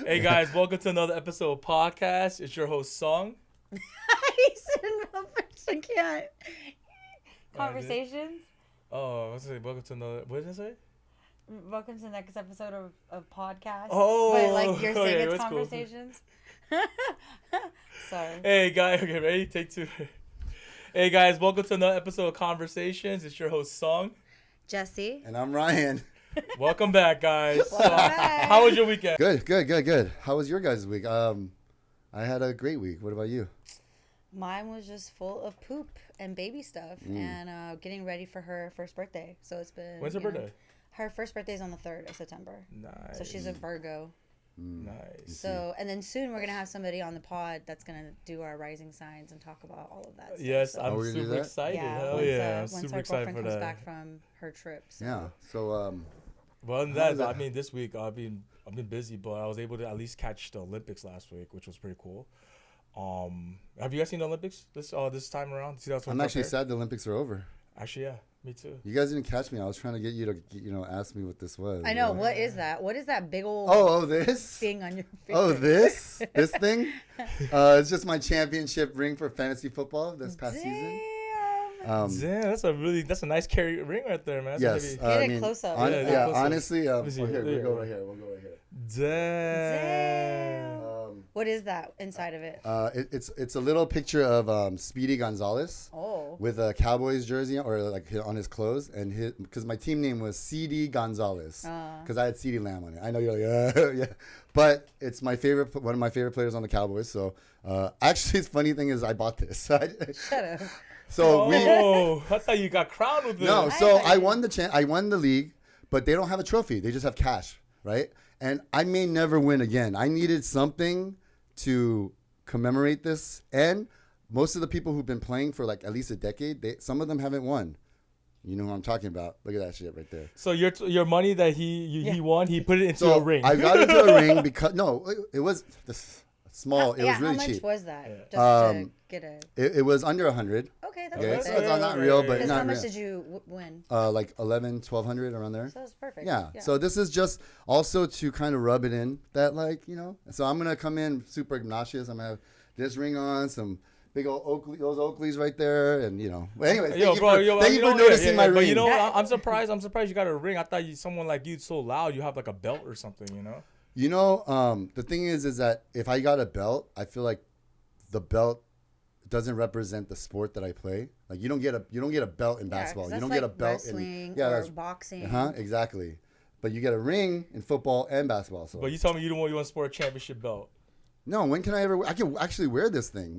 Hey guys, welcome to another episode of podcast. It's your host Song. He said no, I can't. Conversations. Oh, what's it? Welcome to another. What did I say? Welcome to the next episode of podcast. Oh, but like you're saying, okay, it's that's cool. conversations. Sorry. Hey guys, okay, ready? Take two. Hey guys, welcome to another episode of Conversations. It's your host Song. Jesse. And I'm Ryan. Welcome back, guys. Welcome back. How was your weekend? Good. How was your guys' week? I had a great week. What about you? Mine was just full of poop and baby stuff and getting ready for her first birthday. So it's been. When's her birthday? Her first birthday is on the 3rd of September. Nice. So she's a Virgo. Nice. So, and then soon we're going to have somebody on the pod that's going to do our rising signs and talk about all of that stuff. Yes, So, I'm we're gonna do super that? excited. yeah, Hell once, yeah, I'm once super our excited girlfriend for comes that. back from her trip. So. Yeah. So Well, than How's that, that? I mean, this week I've been busy, but I was able to at least catch the Olympics last week, which was pretty cool. Have you guys seen the Olympics this time around? I'm actually sad the Olympics are over. Actually, yeah, me too. You guys didn't catch me. I was trying to get you to ask me what this was. I know. Like, What is that? What is that big old Oh, this? thing on your face? Oh, this thing? It's just my championship ring for fantasy football this past season. Damn. Damn, that's a nice carry ring right there, man. That's Yes. gonna Get it close up. Yeah, get close up. Honestly, me see. here, There you we'll go go. right here. We'll go right here. be... Damn. What is that inside of it? It's a little picture of Speedy Gonzalez. Oh. With a Cowboys jersey or like on his clothes, and because my team name was CD Gonzalez because I had CD Lamb on it. I know you're like yeah, but it's one of my favorite players on the Cowboys. So actually, the funny thing is I bought this. Shut up. So I thought you got crowned with this. no, so I won I won the league, but they don't have a trophy. They just have cash, right? And I may never win again. I needed something to commemorate this, and most of the people who've been playing for like at least a decade, some of them haven't won. You know who I'm talking about. Look at that shit right there. So your money that he won, he put it into So a ring. I got into a ring because it was small. It was really how much cheap. was that? Yeah. Just to get a. It was under 100. Okay, that's Okay, worth so it. it's not real, but Because not how much real. did you win? Like 1200 around there. So it's perfect. Yeah. So this is just also to kind of rub it in that So I'm gonna come in super obnoxious. I'm gonna have this ring on, some big old those Oakleys right there, and Well, anyway, thank you for noticing my ring. But you know, I'm surprised. I'm surprised you got a ring. I thought someone like you so loud, you have like a belt or something. The thing is that if I got a belt, I feel like the belt doesn't represent the sport that I play. Like you don't get a belt in basketball. You don't get a belt wrestling in or boxing. Exactly. But you get a ring in football and basketball. So. But you told me you want to sport a championship belt. No, when can I ever? I can actually wear this thing.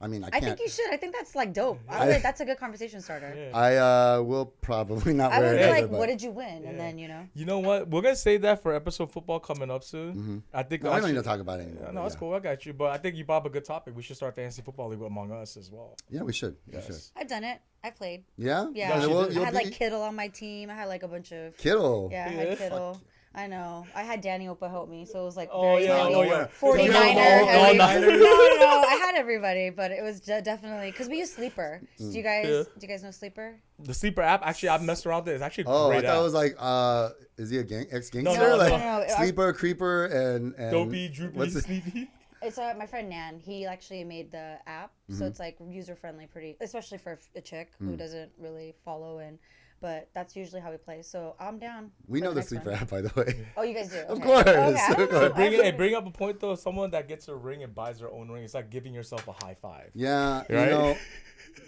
I mean, I can't. I think you should. I think that's like dope. That's a good conversation starter. Yeah. I will probably not I wear would it. be ever, like, but- what did you win? Yeah. And then You know what? We're gonna save that for episode football coming up soon. Mm-hmm. I think No, I don't need to talk about it anymore. No, that's cool. I got you. But I think you brought up a good topic. We should start fantasy football league among us as well. Yeah, we should. Yes. We should. I've done it. I played. Yeah. Yeah. you'll I had like Kittle on my team. I had like a bunch of. Kittle. Yeah, I Yeah. had Kittle. I know. I had Danny Opa help me, so it was like Oh, very yeah. heavy. Oh, yeah. 49er. All heavy. Niners. No, I had everybody, but it was definitely because we use Sleeper. Do you guys know Sleeper? The sleeper app. Actually, I've messed around with it. It's actually a Oh, I great thought app. it was like, is he a ex-gangster? No, like no. Sleeper, Creeper, and Dopey, Droopy, what's it? Sleepy. It's my friend Nan. He actually made the app, so it's like user friendly, pretty, especially for a chick who doesn't really follow in. But that's usually how we play. So I'm down. We for know the next Sleeper one. app, by the way. Oh, you guys do. Of Okay. course. Okay, I don't know. Bring up a point though. Someone that gets a ring and buys their own ring, it's like giving yourself a high five. Yeah, Right?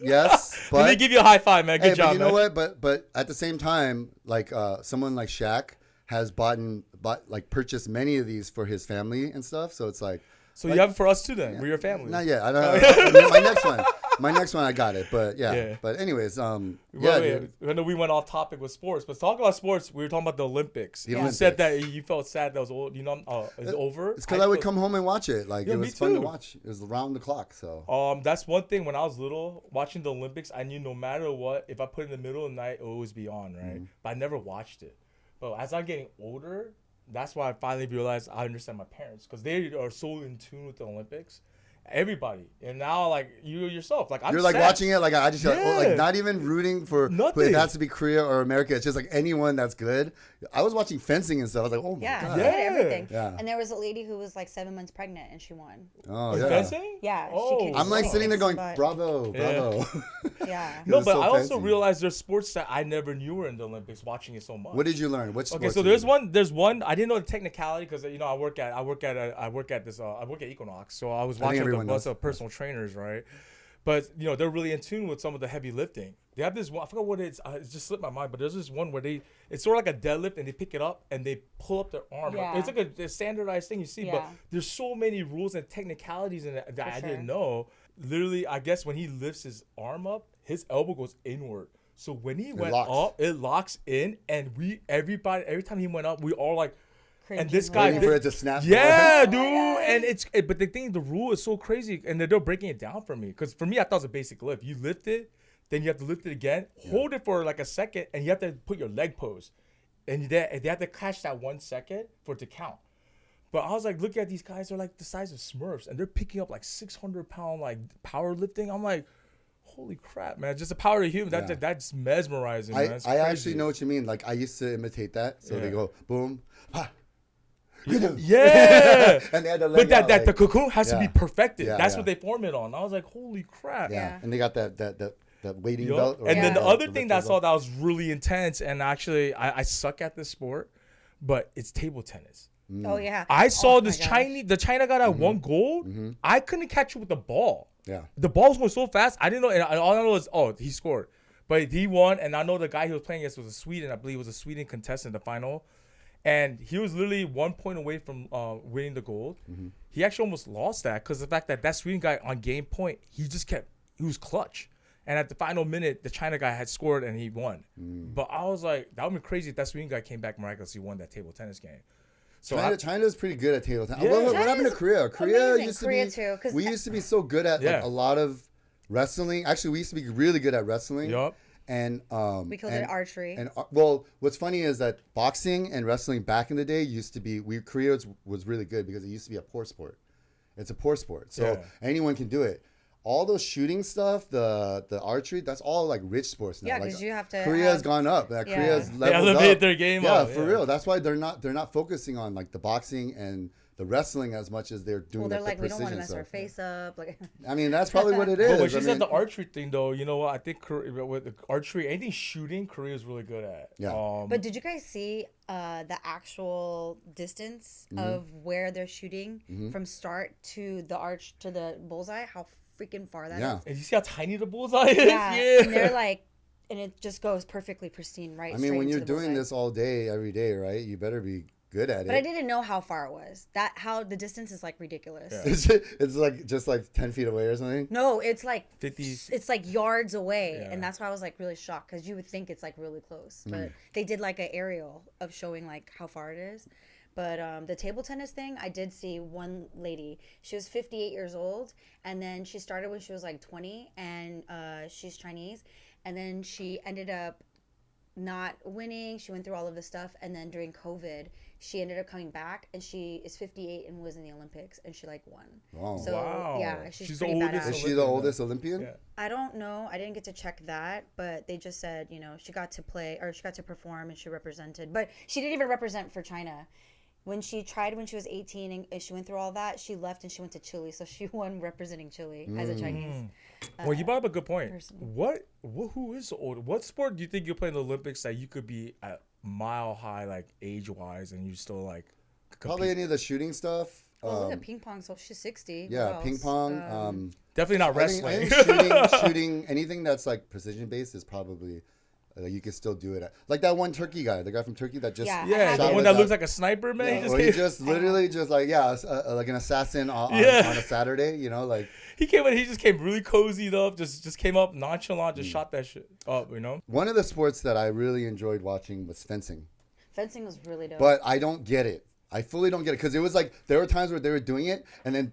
yes, Let me but give you a high five, man. Good hey, job, but you know man. what? But at the same time, like someone like Shaq has purchased many of these for his family and stuff. So it's like. So you have it for us too, then. We're your family. Not yet. I don't. My next one, I got it. But yeah. Yeah. But anyways, Wait. I know we went off topic with sports, but talking about sports, we were talking about the Olympics. The You Olympics. said that you felt sad that was old. It's over. It's because I would come home and watch it. Like Yeah, it me was fun to too. watch. It was around the clock. So. That's one thing. When I was little, watching the Olympics, I knew no matter what, if I put it in the middle of the night, it would always be on, right? But I never watched it. But as I'm getting older, that's why I finally realized I understand my parents because they are so in tune with the Olympics. everybody. And now, like, you yourself, like, I'm You're like sad. watching it, like I just like, Yeah. like not even rooting for Nothing. It has to be Korea or America. It's just like anyone that's good. I was watching fencing and stuff. I was like, oh my Yeah, god. they Yeah. did everything. Yeah. And there was a lady who was like 7 months pregnant and she won. Oh In yeah. fencing? Yeah, she Oh, kicked I'm like Wow. sitting there going, But- bravo, bravo. Yeah. No, was but so I also fancy. realized there's sports that I never knew were in the Olympics. Watching it so much. What did you learn? Which Okay, sports so did there's you- one. There's one. I didn't know the technicality because I work at Equinox, so I was watching everyone bunch knows. of personal trainers, right? But they're really in tune with some of the heavy lifting. They have this one. I forgot what it just slipped my mind, but there's this one where it's sort of like a deadlift and they pick it up and they pull up their arm. Yeah. It's like a standardized thing you see, but Yeah. there's so many rules and technicalities in it that I sure. didn't know. Literally, I guess when he lifts his arm up, his elbow goes inward. So when he went locks. up, it locks in, and every time he went up, we all like. And this Cringing guy, Waiting for it to snap. yeah, dude. God. And but the thing, the rule is so crazy, and they're breaking it down for me. Because for me, I thought it was a basic lift. You lift it, then you have to lift it again, hold it for like a second, and you have to put your leg pose, and they have to catch that 1 second for it to count. But I was like, looking at these guys, they're like the size of Smurfs, and they're picking up like 600-pound like powerlifting. I'm like, holy crap, man! Just the power of human. Yeah. That's mesmerizing, man. It's I crazy. actually know what you mean. Like I used to imitate that. So they Yeah. go boom, ha. Yeah. And they had to But let that out, the like- cocoon has to be Yeah. perfected. Yeah, That's yeah. what they form it on. I was like, holy crap. Yeah. Yeah. And they got that weighting Yup. belt. or And then the- the other the thing lifter that I saw belt. that was really intense, and actually I suck at this sport, but it's table tennis. Oh yeah. I saw Oh, my this gosh. the China guy that Mm-hmm. won gold. I couldn't catch it with the ball. Yeah. The ball was going so fast. I didn't know. And all I know is, he scored. But he won, and I know the guy he was playing against was a Sweden. I believe it was a Sweden contestant in the final. And he was literally 1 point away from winning the gold. Mm-hmm. He actually almost lost that because the fact that Sweden guy on game point, he was clutch. And at the final minute, the China guy had scored and he won. Mm. But I was like, that would be crazy if that Sweden guy came back miraculously won that table tennis game. So China's pretty good at table tennis. Yeah. What happened to China's Korea? Korea amazing. used to Korea be. too, 'cause We used to be so good at like, Yeah. a lot of wrestling. Actually, we used to be really good at wrestling. Yup. And We killed it at archery. And well, what's funny is that boxing and wrestling back in the day used to be. Korea was really good because it used to be a poor sport. It's a poor sport, so Yeah. anyone can do it. All those shooting stuff, the archery, that's all like rich sports now. Yeah, Like, 'cause you have to Korea's have- gone up. Like, Yeah. Korea's They leveled elevated up. their game yeah, up, for yeah. real. That's why they're not focusing on like the boxing and the wrestling as much as they're doing. well, they're like like, the we don't want to precision mess our stuff. face up. Like, I mean, that's probably what it is. But when she I said mean, the archery thing, though, you know what? I think with the archery, anything shooting, Korea is really good at. Yeah. but did you guys see the actual distance Mm-hmm. of where they're shooting from start to the arch to the bullseye? How freaking far that is? Yeah. And you see how tiny the bullseye is? Yeah. Yeah. And they're like, and it just goes perfectly pristine right. I mean, straight when into you're the doing bullseye. this all day, every day, right? You better be good at But I it. didn't know how far it was. How the distance is like ridiculous. Yeah. It's like just like 10 feet away or something. No, it's like 50. It's like yards away, Yeah. and that's why I was like really shocked because you would think it's like really close, Mm. but they did like an aerial of showing like how far it is. But the table tennis thing, I did see one lady. She was 58 years old, and then she started when she was like 20, and she's Chinese, and then she ended up not winning. She went through all of this stuff, and then during COVID, she ended up coming back, and she is 58 and was in the Olympics, and she like won. Wow. So Wow. yeah, she's She's the pretty oldest badass. Is she Olympian, the though. oldest Olympian? Yeah. I don't know. I didn't get to check that, but they just said, she got to play or she got to perform and she represented. But she didn't even represent for China. When she tried when she was 18 and she went through all that, she left and she went to Chile. So she won representing Chile as a Chinese. Well, you brought up a good point. person. Who is the old? What sport do you think you'll play in the Olympics that you could be at mile high, like age wise, and you still like Probably compete? any of the shooting stuff. Oh, look at ping pong. So she's 60. Yeah, What ping else? pong. Definitely not I think wrestling. shooting, anything that's like precision based is probably you can still do it. Like that one Turkey guy, the guy from Turkey that just Yeah. Yeah, shot the one with that looks like a sniper, man. Yeah, he or he just just literally just like like an assassin on Yeah. a Saturday, like he came in. He just came really cozied up. Just came up nonchalant. Just shot that shit up. one of the sports that I really enjoyed watching was fencing, Fencing was really dope. but I don't get it. I fully don't get it because it was like there were times where they were doing it and then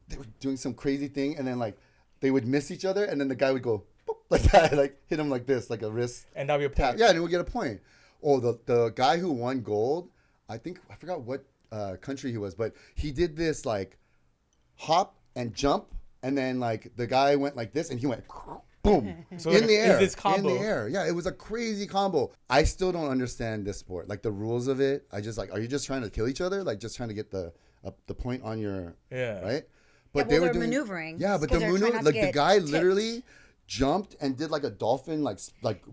they were doing some crazy thing and then like they would miss each other and then the guy would go boop, like that, like hit him like this, like a wrist And that'd be a tap. point. Yeah, and he would get a point. Oh, the guy who won gold, I forgot what country he was, but he did this like hop and jump and then like the guy went like this, and he went boom So in like the air, this combo. in the air. Yeah, it was a crazy combo. I still don't understand this sport, like the rules of it. I just like, are you just trying to kill each other, like just trying to get the point on your Yeah. But they're maneuvering. Yeah, but 'cause the they're trying maneuver, not to like the get guy tipped. literally jumped and did like a dolphin, like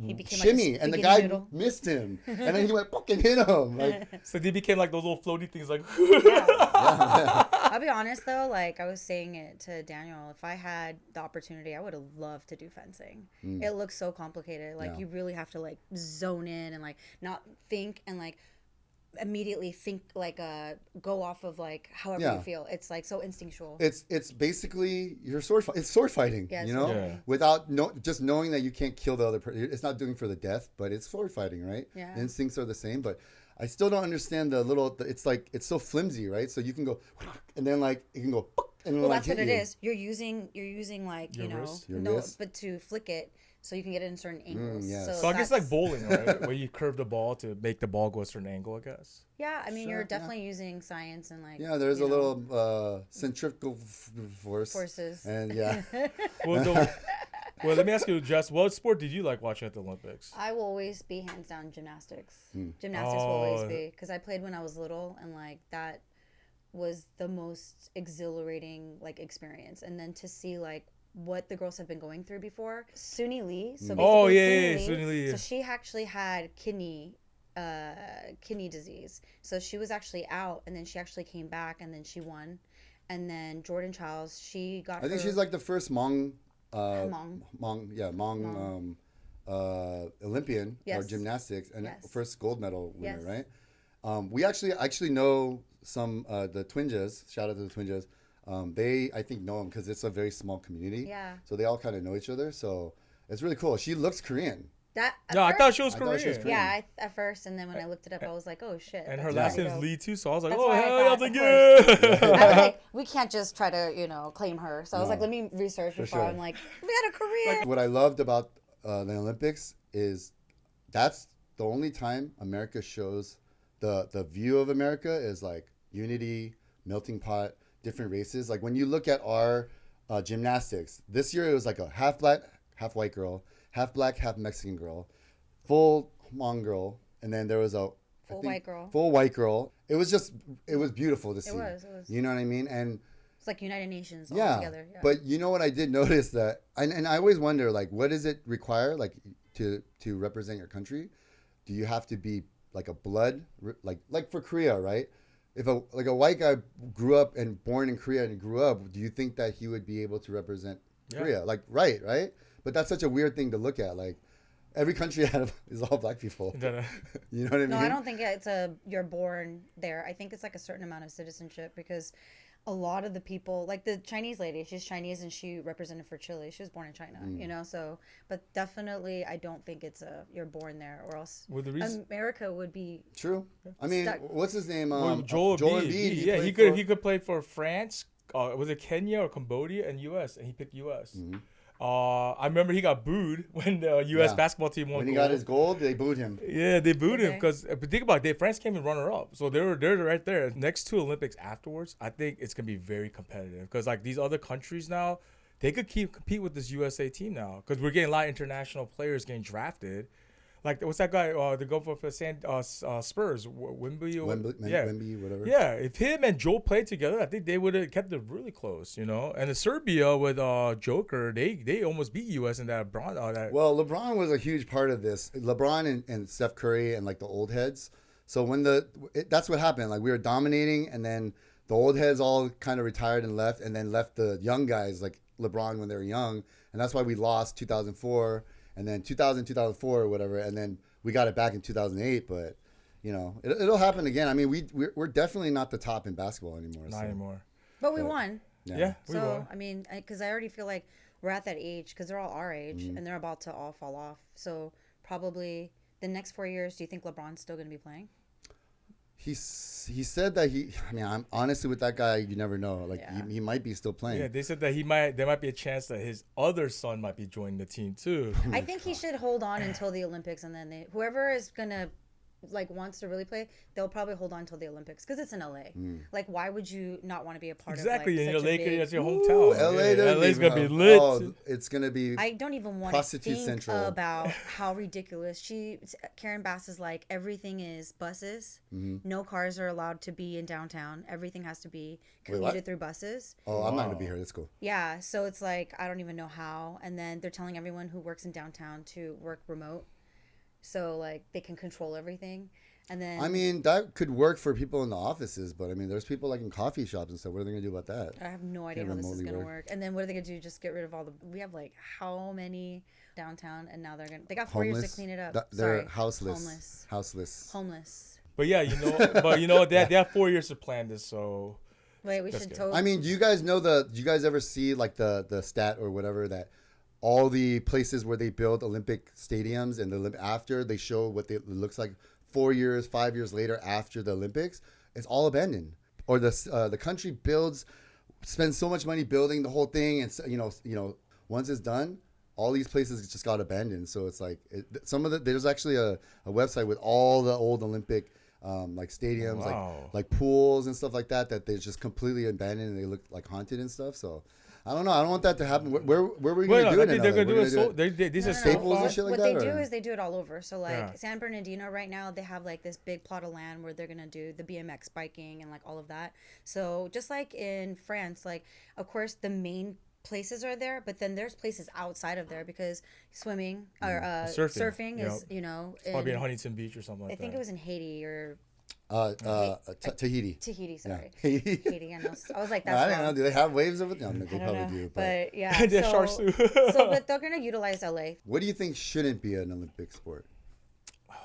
He became like a shimmy, and the spaghetti guy noodle. missed him, and then he went fucking hit him. Like, So they became like those little floaty things, like. I'll be honest though, like I was saying it to Daniel, if I had the opportunity, I would have loved to do fencing. It looks so complicated. Like Yeah. you really have to like zone in and like not think and like immediately think like go off of like however Yeah. you feel. It's like so instinctual. it's basically your sword fight. It's sword fighting, Yeah, you it's know, sword fighting. without just knowing that you can't kill the other person. It's not doing for the death, but it's sword fighting, right? Yeah. The instincts are the same, but I still don't understand the little. It's like it's so flimsy, right? So you can go, and then like it can go, and Well, like that's what hit it you. is. You're using like Your you know wrist? Your no, wrist? but to flick it so you can get it in certain angles. yes. So, So I guess like that's- bowling, right? Where you curve the ball to make the ball go a certain angle, I guess. Yeah, I mean Sure, you're yeah. definitely using science and like Yeah, there's a you know, little centrifugal force. forces. And yeah, Well, let me ask you, Jess, what sport did you like watching at the Olympics? I will always be hands down gymnastics. Gymnastics will always Oh. be because I played when I was little, and like that was the most exhilarating like experience. And then to see like what the girls have been going through before. Suni Lee. So basically, Oh, yeah, Suni Lee. So she actually had kidney disease. So she was actually out, and then she actually came back, and then she won. And then Jordan Childs, she got. I think her- she's like the first Hmong, Hmong. Olympian or Yes. gymnastics and Yes. first gold medal winner, Yes. right? We actually know some the Twinjas. Shout out to the Twinjas. They I think know them because it's a very small community. Yeah. So they all kind of know each other. So it's really cool. She looks Korean. That. at No, I first- thought she was I thought she was Korean. Korean. Yeah, at first, and then when I looked it up, I was like, "Oh shit!" And that's her really last name is dope. Lee too, so I was like, That's oh why I hell, yeah, I was thought, like, of yeah. I was like, we can't just try to claim her. So I was No. like, let me research before sure. I'm like, we had a Korean. What I loved about the Olympics is that's the only time America shows the view of America is like unity, melting pot, different races. Like when you look at our gymnastics, this year it was like a half black, half white girl, half black, half Mexican girl, full Hmong girl, and then there was a I Full think, white girl. full white girl. It was beautiful to see. was. You know what I mean? And It's like United Nations all yeah, together. Yeah. but you know what I did notice that, and I always wonder like, what does it require like to represent your country? Do you have to be like a blood like for Korea, right? If a white guy grew up and born in Korea and grew up, do you think that he would be able to represent Korea? Like right? But that's such a weird thing to look at. Like every country is all black people. You know what I mean? no, I don't think it's you're born there. I think it's like a certain amount of citizenship because a lot of the people, like the Chinese lady, she's Chinese and she represented for Chile. She was born in China, so, but definitely I don't think it's you're born there or else Well, the reason- America would be. True. I mean, Stuck. what's his name? Joel Embiid. Embiid. Yeah, he could play for France. Was it Kenya or Cambodia and U.S. and he picked U.S. I remember he got booed when the U.S. Yeah. basketball team won. When he gold. got his gold, they booed him. Yeah, they booed Did him they? because think about it, France came in runner up, so they're right there next to Olympics afterwards. I think it's gonna be very competitive because like these other countries now, they could compete with this USA team now because we're getting a lot of international players getting drafted. Like what's that guy? The go for Spurs, Wemby. Wemby, whatever. Yeah, if him and Joe played together, I think they would have kept it really close, And the Serbia with Joker, they almost beat US in that bronze. Well, LeBron was a huge part of this. LeBron and Steph Curry and like the old heads. So when that's what happened. Like we were dominating, and then the old heads all kind of retired and left the young guys like LeBron when they were young, and that's why we lost 2004, and then 2004 or whatever, and then we got it back in 2008. But it'll happen again. I mean, we're definitely not the top in basketball anymore. Not anymore. But we won. Yeah, we So won. I mean, because I already feel like we're at that age because they're all our age Mm-hmm. and they're about to all fall off. So probably the next 4 years, do you think LeBron's still going to be playing? He said that I'm honestly with that guy, you never know. Like Yeah. he might be still playing. Yeah, they said that there might be a chance that his other son might be joining the team too. I think he should hold on until the Olympics and then whoever is going to like wants to really play, they'll probably hold on till the Olympics because it's in LA. Like, why would you not want to be a part Exactly, of like and such your a Lakers, big? that's your hometown. LA, yeah, LA's gonna be lit. Oh, it's gonna be. I don't even want to Prostitute think Central. about how ridiculous Karen Bass is like. Everything is buses. No cars are allowed to be in downtown. Everything has to be Wait, what? commuted through buses. Oh, I'm not gonna be here. That's cool. Yeah, so it's like I don't even know how. And then they're telling everyone who works in downtown to work remote, so like they can control everything. And then I mean, that could work for people in the offices, but I mean, there's people like in coffee shops and stuff. What are they gonna do about that? I have no idea Can't how this is remotely gonna work. work. And then what are they gonna do? Just get rid of all the? We have like how many downtown, and now they got 4 years to clean it up. They're Sorry. houseless. Houseless. Homeless. But yeah, they have 4 years to plan this, so Wait, we That's should good. totally. I mean, do you guys know do you guys ever see like the stat or whatever that all the places where they build Olympic stadiums and after they show what it looks like 4 years, 5 years later after the Olympics, it's all abandoned. Or the country spends so much money building the whole thing, and once it's done, all these places just got abandoned. So it's like there's actually a website with all the old Olympic like stadiums, Wow. like pools and stuff like that they're just completely abandoned and they look like haunted and stuff. So I don't know. I don't want that to happen. Where were we going to do I it? think in they're LA? gonna We're do gonna it. These are Staples and What, shit like what that, they do or? is they do it all over. So like Yeah. San Bernardino right now, they have like this big plot of land where they're gonna do the BMX biking and like all of that. So just like in France, like of course the main places are there, but then there's places outside of there because swimming or surfing is probably in Huntington Beach or something like I think that. it was in Haiti or Tahiti. Tahiti. Sorry, Haiti. Haiti. I know. I was like, I that's don't know. wrong. Do they have waves over there? No, I they don't probably know. do. But yeah, They have so, sharks too. but they're gonna utilize LA. What do you think shouldn't be an Olympic sport?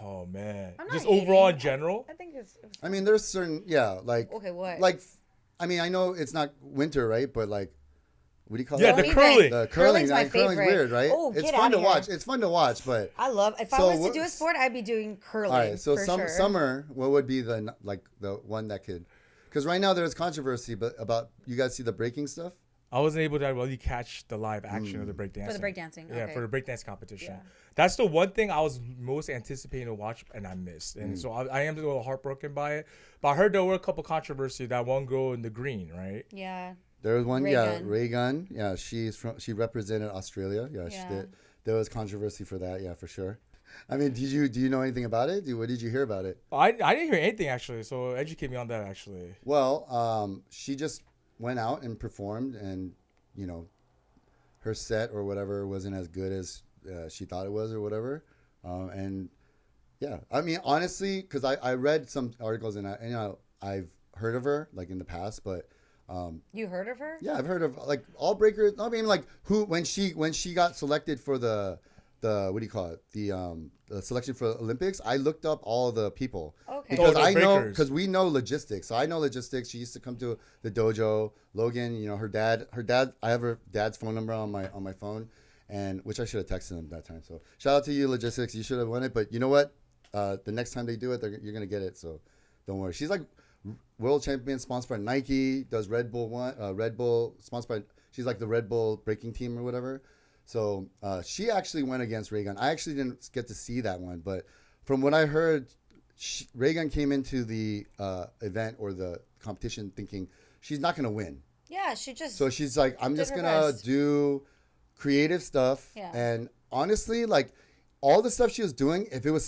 Oh man, I'm not just hating. overall in general. I think it's I mean, there's certain like okay. What? like I mean, I know it's not winter, right? But like, what do you call Yeah, it? the Don't curling. even- The Curling's my curling's favorite. weird, right? Oh, it's get fun outta to here. watch. It's fun to watch, but I love. If So I was to what- do a sport, I'd be doing curling. all right. So for sure. summer, what would be the one that could? Because right now there's controversy, but about you guys see the breaking stuff. I wasn't able to really catch the live action of the breakdancing. For the breakdancing, Yeah, okay. for the breakdance competition. Yeah. That's the one thing I was most anticipating to watch, and I missed. And so I am a little heartbroken by it. But I heard there were a couple controversy. That one girl in the green, right? Yeah. There was one, Reagan. Reagan. Yeah, she represented Australia. Yeah, she Yeah. did. There was controversy for that. Yeah, for sure. I mean, do you know anything about it? What did you hear about it? I didn't hear anything actually. So educate me on that actually. Well, she just went out and performed, and her set or whatever wasn't as good as she thought it was or whatever. And yeah, I mean, honestly, because I read some articles and I've heard of her like in the past, but You heard of her? yeah, I've heard of like all breakers. I mean, like when she got selected for the what do you call it, the selection for the Olympics, I looked up all the people. Okay. Because the I know, breakers. because we know logistics. So I know logistics. She used to come to the dojo. Logan, her dad. I have her dad's phone number on my phone, and which I should have texted him that time. So shout out to you, logistics. You should have won it, but you know what? The next time they do it, you're gonna get it. So don't worry. She's like world champion, sponsored by Nike. Does Red Bull Red Bull sponsored by? She's like the Red Bull breaking team or whatever. So she actually went against Reagan. I actually didn't get to see that one, but from what I heard, Reagan came into the event or the competition thinking she's not going to win. Yeah, she just. So she's like, I'm Did just her going to best. do creative stuff. Yeah. And honestly, like all the stuff she was doing, if it was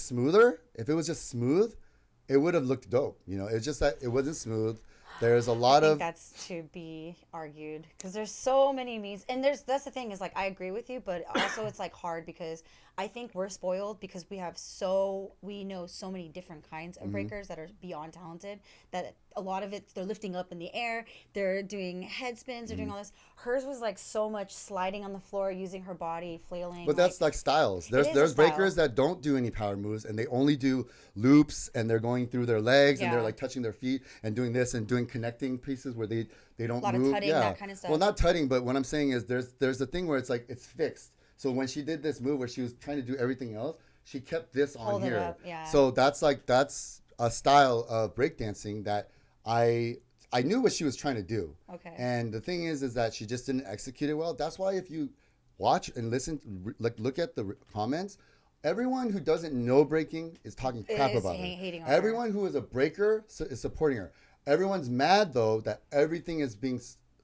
just smooth, it would have looked dope. It's just that it wasn't smooth. There's a lot I think of that's to be argued because there's so many memes, and that's the thing is like I agree with you, but also it's like hard because I think we're spoiled because we know so many different kinds of breakers that are beyond talented that a lot of it they're lifting up in the air, they're doing head spins, they're doing all this. Hers was like so much sliding on the floor using her body, flailing. But that's like styles. is a There's style. breakers that don't do any power moves and they only do loops and they're going through their legs and they're Yeah. like touching their feet and doing this and doing connecting pieces where they don't lot of move. tutting, that kind of stuff. Well, not tutting, but what I'm saying is there's a thing where it's like it's fixed. So when she did this move where she was trying to do everything else, she kept this on Hold it here. up, yeah. So that's a style of breakdancing that I knew what she was trying to do. Okay. And the thing is that she just didn't execute it well. That's why if you watch and listen, look at the comments, everyone who doesn't know breaking is talking crap Is about her. hating on her. Everyone who is a breaker is supporting her. Everyone's mad though that everything is being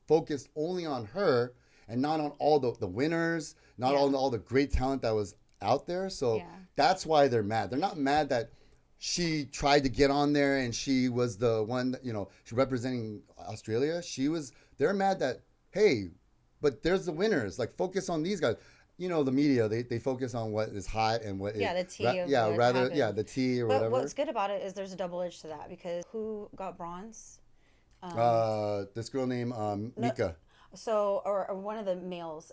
focused only on her and not on all the winners, not Yeah. on all the great talent that was out there. So Yeah. that's why they're mad. They're not mad that she tried to get on there and she was the one that, she's representing Australia. They're mad that, hey, but there's the winners. Like, focus on these guys. The media, they focus on what is hot and what Yeah, is, the tea of what happened. the tea or But whatever. what's good about it is there's a double edge to that, because who got bronze? This girl named Mika. So, or one of the males,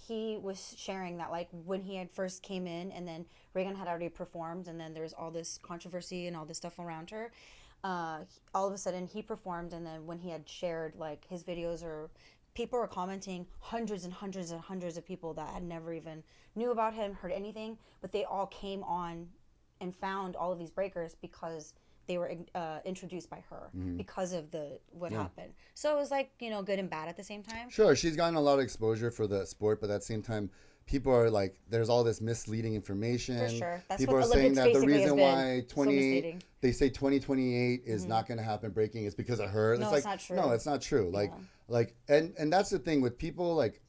he was sharing that, like, when he had first came in, and then Reagan had already performed, and then there's all this controversy and all this stuff around her. All of a sudden, he performed, and then when he had shared, like, his videos, or people were commenting, hundreds and hundreds and hundreds of people that had never even knew about him, heard anything, but they all came on and found all of these breakers because they were introduced by her, because of what happened. So it was like, good and bad at the same time. Sure, she's gotten a lot of exposure for the sport, but at the same time, people are like, there's all this misleading information. For sure. That's people what are saying Olympics that the basically has reason been why so misleading. they say 2028 is not going to happen breaking is because of her. No, it's not true. No, it's not true. And that's the thing with people, like,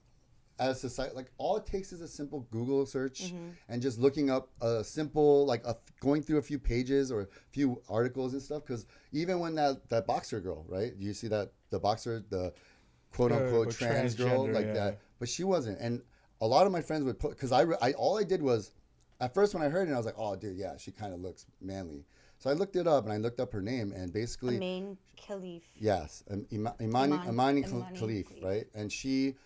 as society, like, all it takes is a simple Google search and just looking up a simple, like, going through a few pages or a few articles and stuff. Because even when that boxer girl, right? You see that the boxer, the quote unquote trans girl, like that, but she wasn't. And a lot of my friends would put, because all I did was, at first when I heard it, I was like, oh, dude, yeah, she kind of looks manly. So I looked it up and I looked up her name, and basically, Imane Khalif. yes, Imani Khalif, right? And she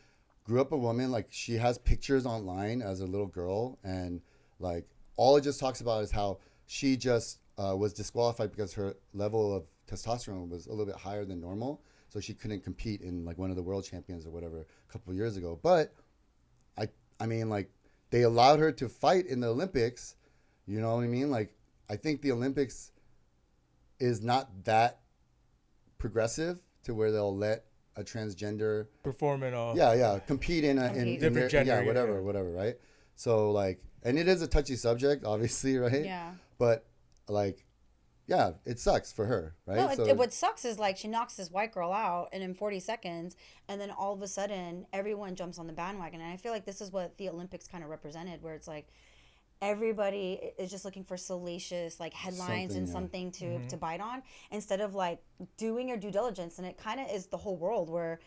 grew up a woman. Like, she has pictures online as a little girl, and like, all it just talks about is how she just was disqualified because her level of testosterone was a little bit higher than normal, so she couldn't compete in, like, one of the world champions or whatever a couple of years ago. But I mean, like, they allowed her to fight in the Olympics. You know what I mean? Like, I think the Olympics is not that progressive to where they'll let a transgender perform in compete in different gender, whatever, right? So, like, and it is a touchy subject, obviously, right? Yeah. But, like, yeah, it sucks for her, right? No, what sucks is, like, she knocks this white girl out, and in 40 seconds, and then all of a sudden, everyone jumps on the bandwagon. And I feel like this is what the Olympics kind of represented, where it's like, everybody is just looking for salacious, like, headlines and something to bite on, instead of, like, doing your due diligence. And it kind of is the whole world, where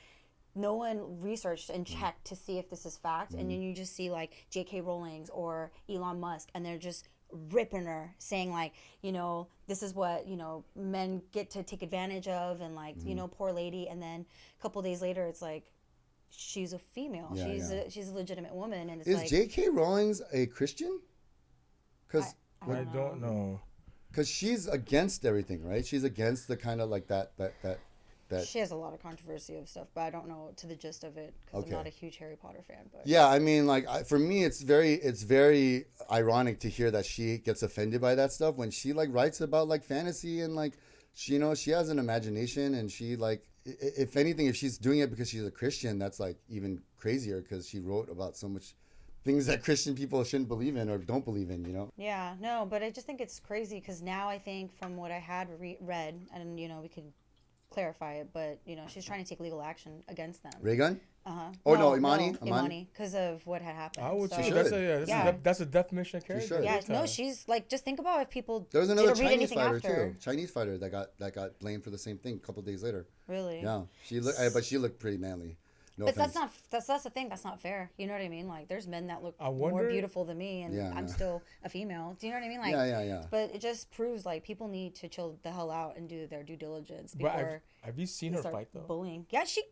no one researched and checked to see if this is fact. And then you just see, like, J.K. Rowling's or Elon Musk, and they're just ripping her, saying, like, this is what, men get to take advantage of, and, like, poor lady. And then a couple days later, it's like, she's a female. She's a legitimate woman. And it's is like, J.K. Rowling's a Christian? Because I don't know. Because she's against everything, right? She's against the kind of, like, that. she has a lot of controversy of stuff, but I don't know to the gist of it, because I'm not a huge Harry Potter fan. But yeah, I mean, like, for me, it's very ironic to hear that she gets offended by that stuff when she, like, writes about, like, fantasy, and, like, she, she has an imagination, and she, like, if anything, if she's doing it because she's a Christian, that's, like, even crazier, because she wrote about so much things that Christian people shouldn't believe in or don't believe in, Yeah, no, but I just think it's crazy, because now I think, from what I had read, and we could clarify it, but she's trying to take legal action against them. Reagan? Oh no, Imani? Imani, because of what had happened. I would So- say that's a definition of character. should. Yeah, no, she's like, just think about if people There was another didn't read Chinese anything fighter after. too. Chinese fighter that got blamed for the same thing a couple days later. Really? Yeah, but she looked pretty manly. No But offense. that's the thing. That's not fair. You know what I mean? Like, there's men that look more wonder- beautiful than me, and Yeah, I'm yeah. still a female. Do you know what I mean? Like, Yeah. But it just proves, like, people need to chill the hell out and do their due diligence But before have you seen they her start fight though? bullying. Yeah, she.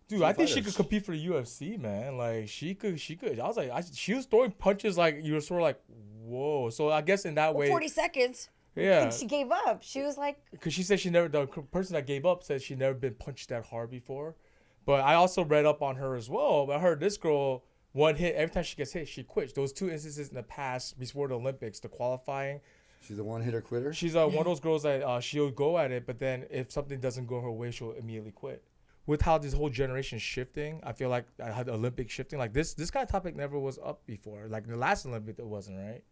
Dude, I think she fighter. could compete for the UFC, man. Like, she could. I was like, she was throwing punches like you were sort of like, whoa. So I guess in that way, 40 seconds. yeah. I think she gave up. She was like, Because she said the person that gave up said she'd never been punched that hard before. But I also read up on her as well. I heard this girl, one hit, every time she gets hit, she quits. Those two instances in the past before the Olympics, the qualifying, She's a one-hitter quitter. she's one of those girls that she'll go at it, but then if something doesn't go her way, she'll immediately quit. With how this whole generation is shifting, I feel like I had the Olympics shifting. Like, this kind of topic never was up before. Like, the last Olympic, it wasn't, right?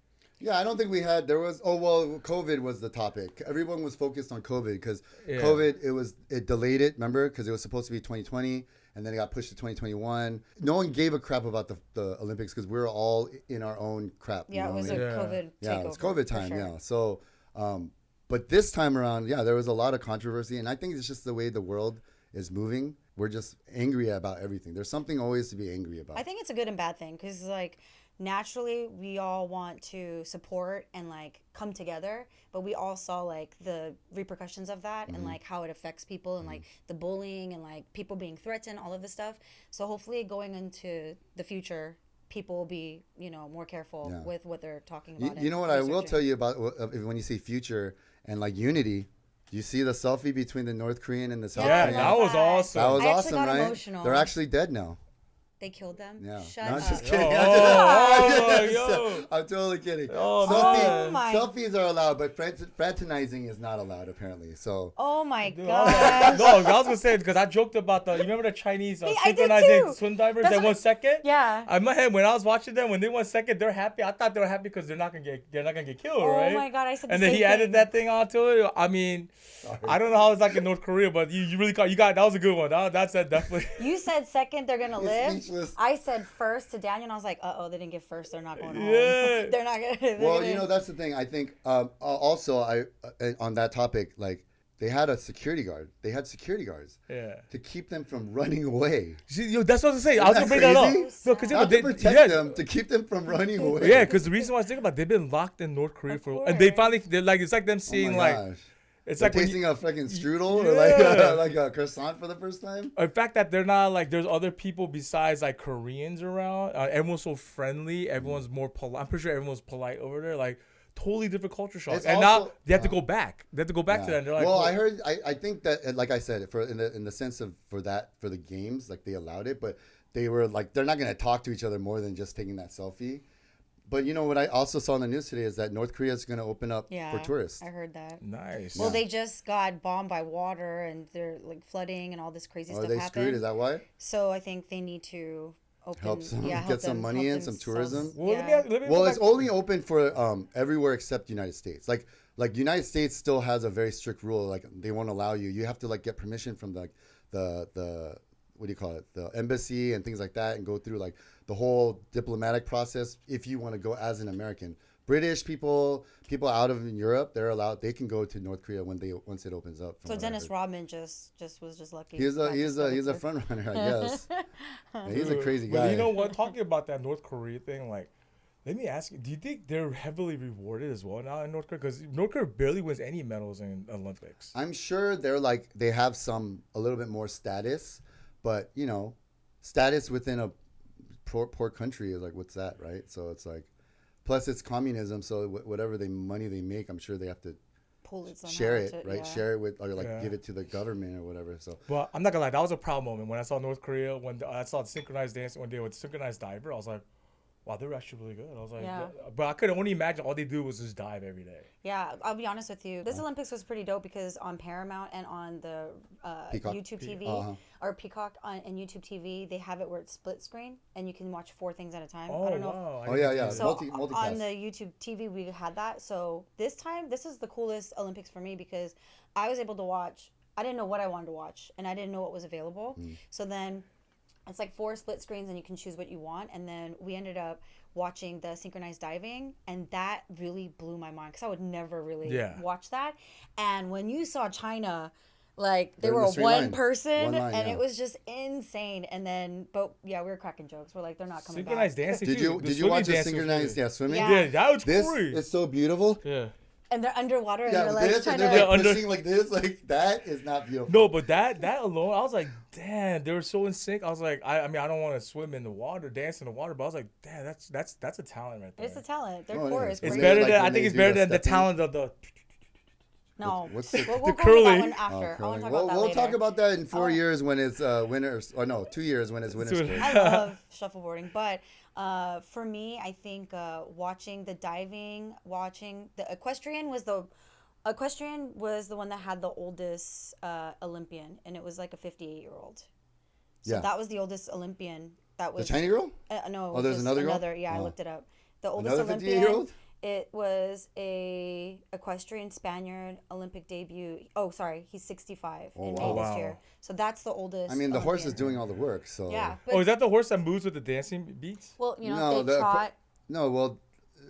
Yeah, I don't think we had. There was. Oh well, COVID was the topic. Everyone was focused on COVID because Yeah. COVID. It delayed it. Remember, because it was supposed to be 2020, and then it got pushed to 2021. No one gave a crap about the Olympics because we were all in our own crap. Yeah, you it know was what I a mean? COVID Yeah, takeover. it's COVID for time. sure. Yeah. So, but this time around, yeah, there was a lot of controversy, and I think it's just the way the world is moving. We're just angry about everything. There's something always to be angry about. I think it's a good and bad thing because like naturally we all want to support and like come together, but we all saw like the repercussions of that and like how it affects people and like the bullying and like people being threatened, all of this stuff. So hopefully going into the future, people will be, you know, more careful Yeah. with what they're talking about. You know what I will tell you about when you say future and like unity. Do you see the selfie between the North Korean and the South Yeah, Korean? that was awesome. That was I actually awesome, got right? emotional. They're actually dead now. They killed them. Yeah. Shut No, I'm up. just kidding. Oh, yo. I'm totally kidding. Oh, Oh my- Selfies are allowed, but fraternizing is not allowed apparently. So Oh my Dude, gosh. no, I was gonna say because I joked about you remember the Chinese I did synchronizing too. swim divers That's that what- 1 second? Yeah. In my head, when I was watching them, when they 1 second, they're happy. I thought they were happy because they're not gonna get killed, Oh right? my God, I said the And then same he added thing. that thing onto it. I mean, I don't know how it's like in North Korea, but you really got that was a good one. That's definitely. You said second, they're gonna live. speechless. I said first to Daniel, and I was like, they didn't get first. They're not going home. Yeah. They're not gonna. they're well, gonna- you know that's the thing. I think also on that topic, like they had a security guard. They had security guards Yeah. to keep them from running away. See, yo, that's what I was gonna say. I was Isn't gonna that bring that up. crazy? No, because Not to protect them, to keep them from running away. Yeah, because the reason why I was thinking about they've been locked in North Korea Of and they course. finally they're like it's like them Oh seeing my like gosh. it's They're like when tasting a fucking strudel Yeah. or like a croissant for the first time. in fact that they're not like there's other people besides like Koreans around. Everyone's so friendly. Everyone's more polite. I'm pretty sure everyone's polite over there. Like totally different culture shock. It's And now also- they have to go back. They have to go back to that. And they're like, well, "Look." I heard. I think that, like I said, in the sense of for the games, like they allowed it, but they were like they're not going to talk to each other more than just taking that selfie. But you know what I also saw in the news today is that North Korea is going to open up Yeah, for tourists. I heard that. Nice. Well, they just got bombed by water, and they're like flooding and all this crazy Are stuff they happened. screwed? Is that why? So I think they need to open, Help some- help get some them- money help in, some themselves. tourism? Well, Yeah. let me Well, go it's back- only open for everywhere except United States. Like United States still has a very strict rule. Like they won't allow you. You have to like get permission from the what do you call it? The embassy and things like that, and go through like the whole diplomatic process if you want to go as an American. British people out of Europe, they're allowed. They can go to North Korea once it opens up. from So what I Dennis heard. Rodman just was just lucky. He's not to he's go a for- front runner, I guess. Yeah, he's a crazy But guy. you know what? Talking about that North Korea thing, like, let me ask you: do you think they're heavily rewarded as well now in North Korea? Because North Korea barely wins any medals in Olympics. I'm sure they have a little bit more status, but you know, status within a poor country is like, what's that, right? So it's like, plus it's communism, so whatever money they make, I'm sure they have to Pull it somehow share it, to- right? yeah. Share it with, or like Yeah. give it to the government or whatever. So But I'm not gonna lie, that was a proud moment when I saw North Korea when I saw the synchronized dance when they would synchronized diver. I was like, wow, they were actually really good. I was like, Yeah. but I could only imagine all they do was just dive every day. Yeah, I'll be honest with you. This Olympics was pretty dope because on Paramount and on the Peacock. YouTube TV Uh-huh. or Peacock and YouTube TV, they have it where it's split screen and you can watch 4 things at a time. Oh I don't know. wow! I Oh, didn't yeah, see yeah. that. So multicast. on the YouTube TV, we had that. So this time, this is the coolest Olympics for me because I was able to watch. I didn't know what I wanted to watch, and I didn't know what was available. So then, it's like 4 split screens, and you can choose what you want. And then we ended up watching the synchronized diving, and that really blew my mind because I would never really Yeah. watch that. And when you saw China. Like they They're in were the straight one line. person, One line, and yeah. it was just insane. And then, but yeah, we were cracking jokes. We're like, they're not coming Synchronized back. dancing. did too. you The did you swimming watch the dance was synchronized really- swimming? Yeah. Yeah, that was This crazy. is so beautiful. Yeah. And they're underwater, and Yeah, they're like this trying and to. they're Yeah, like under- pushing like this, like that is not beautiful. No, but that alone, I was like, damn, they were so in sync. I was like, I mean, I don't want to swim in the water, dance in the water, but I was like, damn, that's a talent right there. It's a talent. Their Oh, core yeah. is When It's great. they, better like, than I when think they it's do better the than the stepping. talent of the. No, What's the- we'll the go curling? over that one after. I want to talk Well, about that we'll later. talk about that in 4 Oh. years when it's winners, or no, 2 years when it's winners. Soon. Cup. I love shuffleboarding, but for me, I think watching the diving, watching the equestrian was the one that had the oldest Olympian, and it was like a 58-year-old. So Yeah. that was the oldest Olympian. That The was Chinese girl? no. Oh, there's just another girl? Yeah, I Oh. looked it up. The oldest Another Olympian 58-year-old? It was a equestrian Spaniard Olympic debut. Oh, sorry, he's 65 in May this year. So that's the oldest. I mean, the horse is Olympian. doing all the work. So Yeah. Oh, is that the horse that moves with the dancing beats? Well, No, they trot. No, well,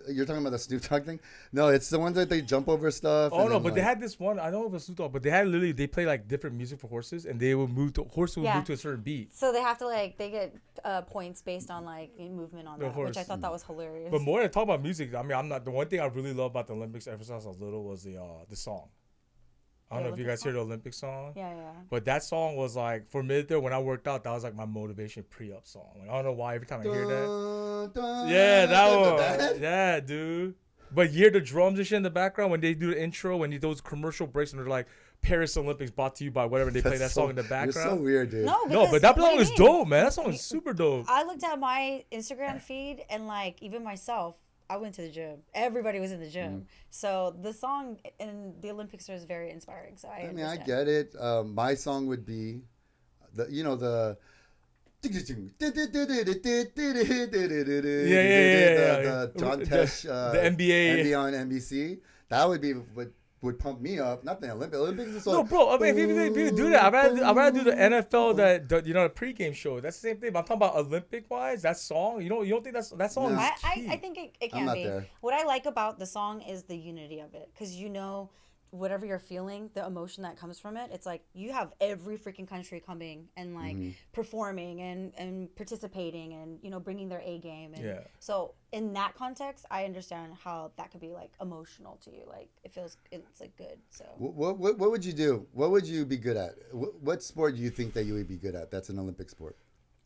you're talking about the Snoop Dogg thing? No, it's the ones that they jump over stuff. Oh and no, then, but they like- had this one. I don't know if it's Snoop Dogg, but they had literally they play like different music for horses, and they would move to horses would Yeah. move to a certain beat. So they have to they get points based on movement on The that, which I horse. thought that was hilarious. But more than talk about music, I mean, I'm not the one thing I really love about the Olympics ever since I was little was the song. I don't know if you Olympic guys hear the Olympic song. yeah. But that song was like for me there when I worked out, that was like my motivation pre-up song. Like, I don't know why every time I hear that. Yeah, that one. Yeah, dude. But you hear the drums and shit in the background when they do the intro, when those commercial breaks and they're like Paris Olympics brought to you by whatever, they play that song in the background. You're so weird, dude. No, No, but that song is dope, man. That song is super dope. I looked at my Instagram feed and even myself, I went to the gym. Everybody was in the gym. So the song in the Olympics was very inspiring. So I I mean, I understand. get it. My song would be, the Yeah. the John Tesh, the NBA. NBA on NBC. That would be what would pump me up. Not the Olympics. Olympics is so. No, bro. I mean, if you do that, I'd rather do the NFL the pregame show. That's the same thing. But I'm talking about Olympic wise. That song, you don't think that song No. is I key. think it I'm can not be. there. What I like about the song is the unity of it. Because whatever you're feeling, the emotion that comes from it, it's like you have every freaking country coming and performing and participating and bringing their A game. And Yeah. so in that context, I understand how that could be emotional to you. Like it's good. So What would you do? What would you be good at? What sport do you think that you would be good at? That's an Olympic sport.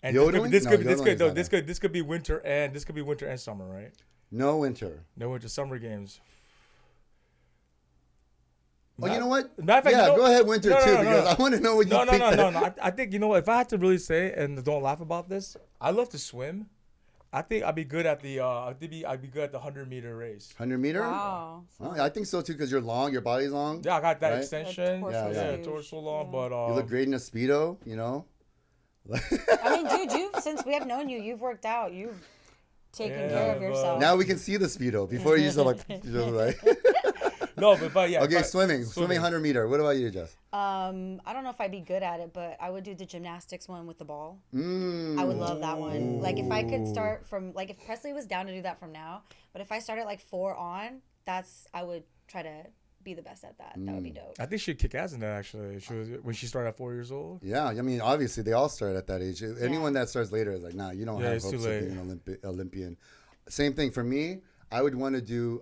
And Yodeling? this No, could yodeling is not this could be winter and summer, right? No winter. No winter, summer games. Oh, you know what? Matter of fact, Yeah, go ahead, winter too, because I want to know what you think. No. I think if I had to really say, and don't laugh about this, I love to swim. I think I'd be good at the I'd be good at the 100-meter race. 100-meter? wow. Oh, I think so too, because you're long, your body's long. Yeah, I got that Right? extension. The torso's Yeah, huge. torso long, Yeah. but You look great in a Speedo, you know? I mean, dude, since we have known you, you've worked out. You've taken care of but- yourself. Now we can see the Speedo. Before you used to like, no, but yeah. Okay, but- swimming 100-meter. What about you, Jess? I don't know if I'd be good at it, but I would do the gymnastics one with the ball. Mm. I would love that one. Like if I could start from if Presley was down to do that from now, but if I started 4 on, I would try to be the best at that. That would be dope. I think she'd kick ass in that actually. She was when she started at 4 years old. Yeah, I mean, obviously they all start at that age. Anyone that starts later is like, nah, you don't Yeah, have it's too hopes of late. being an Olympian. Same thing for me. I would want to do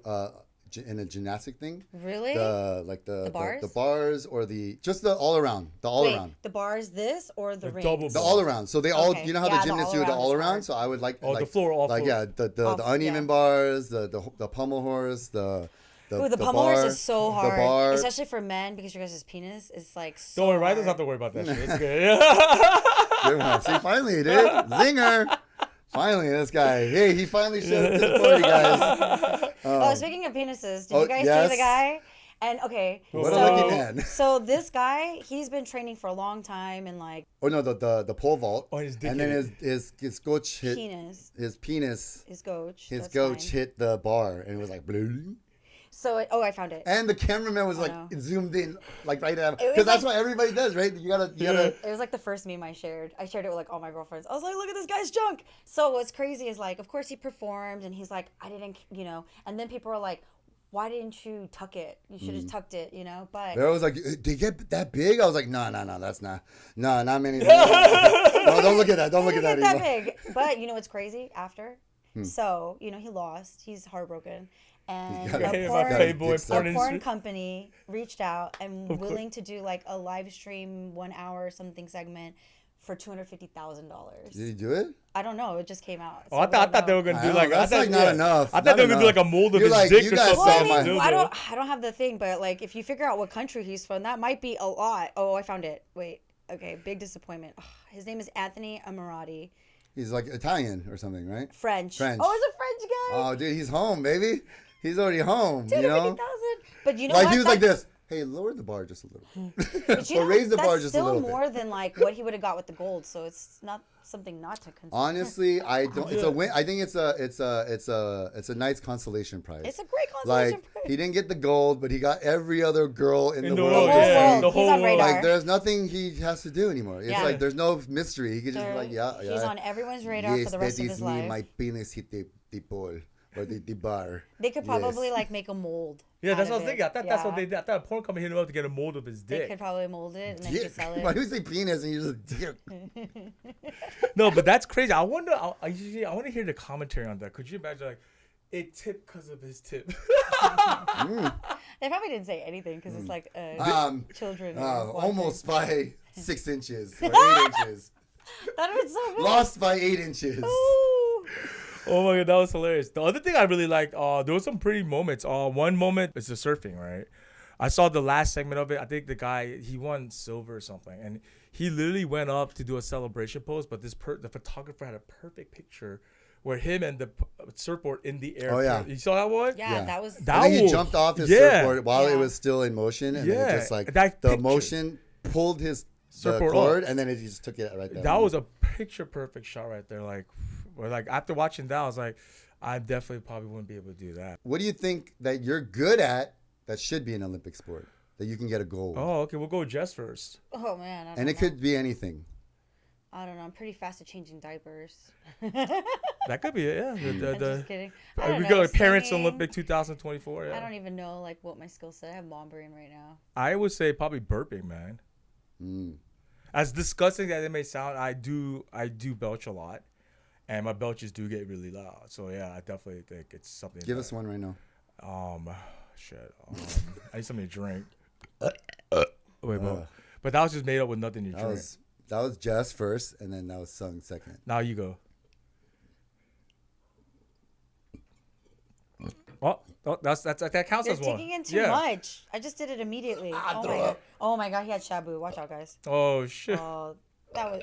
in a gymnastic thing. Really? The bars? the bars or the all around. Wait, the bars this or the ring? double The all around. So they all, Okay. you know how Yeah, the the gymnasts do the all-around all is around. hard. So I would like The floor, all like floor. yeah, the uneven yeah. bars, the pommel horse, Ooh, the pommel horse is so hard, The bar. especially for men because your guys' penis is so Don't worry, right? hard. Doesn't have to worry about that shit. It's good. Good one. See, finally, dude, zinger. Finally, this guy. Hey, he finally showed up to the party, guys. Oh, speaking of penises, did Oh, you guys yes. see the guy? And okay, What a so, lucky man. So this guy, he's been training for a long time and Oh no, the pole vault. Oh, his dick and then hit. his coach hit penis, his penis. his goach. His that's coach fine. hit the bar, and it was like blue. So I found it. And the cameraman was like know. zoomed in, like right at him, It was because that's like- what everybody does, right? You gotta. It was the first meme I shared. I shared it with all my girlfriends. I was like, look at this guy's junk. So what's crazy is of course he performed and he's like, I didn't, and then people are like, why didn't you tuck it? You should have tucked it, But There was like, they get that big? I was like, no, that's not many. No, don't look at that. Don't look at that that anymore. big. But what's crazy after? So, he lost. He's heartbroken. And gotta- the Hey, porn, my Playboy Dick suck. porn porn industry. company reached out and Of course. willing to do a live stream 1 hour something segment for $250,000. Did he do it? I don't know. It just came out. Oh, I thought they were gonna I do don't like know, that's I thought, like not enough. I thought Not they were gonna do enough. like a mold of You're his like, dick you or guys something. saw Well, I mean, my- I don't have the thing, but if you figure out what country he's from, that might be a lot. Oh, I found it. Wait. Okay, big disappointment. His name is Anthony Amirati. He's like Italian or something, right? French. French. Oh, it's a French guy. Oh, dude, he's home, baby. He's already home. You know, 250,000. But you know like what? he was like this. hey, lower the bar just a little. But you Or know, raise the bar that's just a still little bit. more than like what he would have got with the gold. So it's not something not to consider. Honestly, I don't. It's a win. I think it's a nice consolation prize. It's a great consolation Like prize. he didn't get the gold, but he got every other girl in the the world. world, whole yeah, world. the He's whole on world. radar. Like there's nothing he has to do anymore. It's Yeah. like there's no mystery. He can just be like, yeah. He's on everyone's radar for the rest of his me, life. my penis hit the pole or the bar. They could probably Yes. like make a mold. Yeah, that's out what I of was thinking. I it. thought that's what Yeah. they did. I thought a porn company hit him up to get a mold of his They dick. could probably mold it and then he could sell Why it. do you say penis and you just dick? No, but that's crazy. I wonder. I want to hear the commentary on that. Could you imagine like it tipped because of his tip? They probably didn't say anything because it's like children. Almost by 6 inches or 8 inches. That would be so good. Lost by 8 inches. Ooh. Oh my god, that was hilarious. The other thing I really liked, there was some pretty moments. One moment is the surfing, right? I saw the last segment of it. I think the guy, he won silver or something, and he literally went up to do a celebration pose. But the photographer had a perfect picture where him and the surfboard in the air. Oh, yeah. You saw that one? Yeah, that was. That I think he was- jumped off his yeah. surfboard while it Yeah. was still in motion, and then Yeah. it just like That the picture. motion pulled his Surfboard cord, up. and then it just took it right there. That was a picture perfect shot right there. Like after watching that, I was like, I definitely probably wouldn't be able to do that. What do you think that you're good at that should be an Olympic sport that you can get a gold? Oh, okay, we'll go with Jess first. Oh man. I And don't it know. could be anything. I don't know. I'm pretty fast at changing diapers. That could be it. Yeah. I'm just kidding. I don't We know, go Parents singing. Olympic 2024. Yeah. I don't even know like what my skill set. I have mom brain right now. I would say probably burping, man. Mm. As disgusting as it may sound, I do belch a lot, and my belches do get really loud. So yeah, I definitely think it's something. Give us one right now. Shit. I need something to drink. Wait, but that was just made up with nothing to drink. That was Jess first, and then that was Sung second. Now you go. Oh, that counts You're as one. taking in too Yeah. much. I just did it immediately. Oh my god, he had shabu. Watch out, guys. Oh shit. Oh, that was.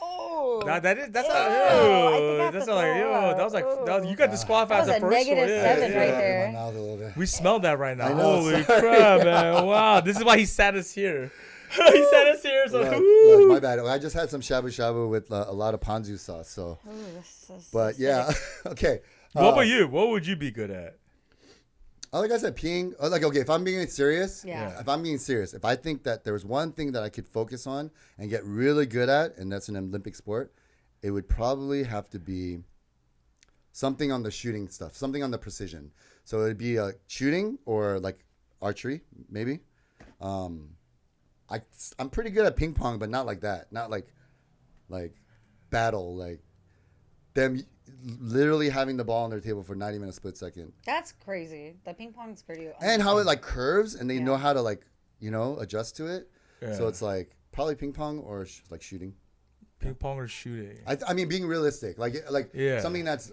Oh. That's I not. think I have That's to not like. throw up. That was like. You got disqualified That as the was a first one. negative Yeah, 7 yeah. right In there. my mouth a little bit. We smell that right now. I know, Holy sorry. crap, man! Wow, this is why he sat us here. He sat us here. So, Look, my bad. I just had some shabu shabu with a lot of ponzu sauce. So, Ooh, this is but so yeah, sick. okay. what about you? What would you be good at? Like I said, peeing. Like okay, if I'm being serious, Yeah. If I'm being serious, if I think that there was one thing that I could focus on and get really good at, and that's an Olympic sport, it would probably have to be something on the shooting stuff, something on the precision. So it'd be shooting or like archery, maybe. I'm pretty good at ping pong, but not like that. Not like battle, like them literally having the ball on their table for not even a split second. That's crazy. The ping pong's pretty. And how it like curves, and they Yeah. know how to like adjust to it. Yeah. So it's like probably ping pong or like shooting. Ping pong or shooting? I mean being realistic, like Yeah. something that's.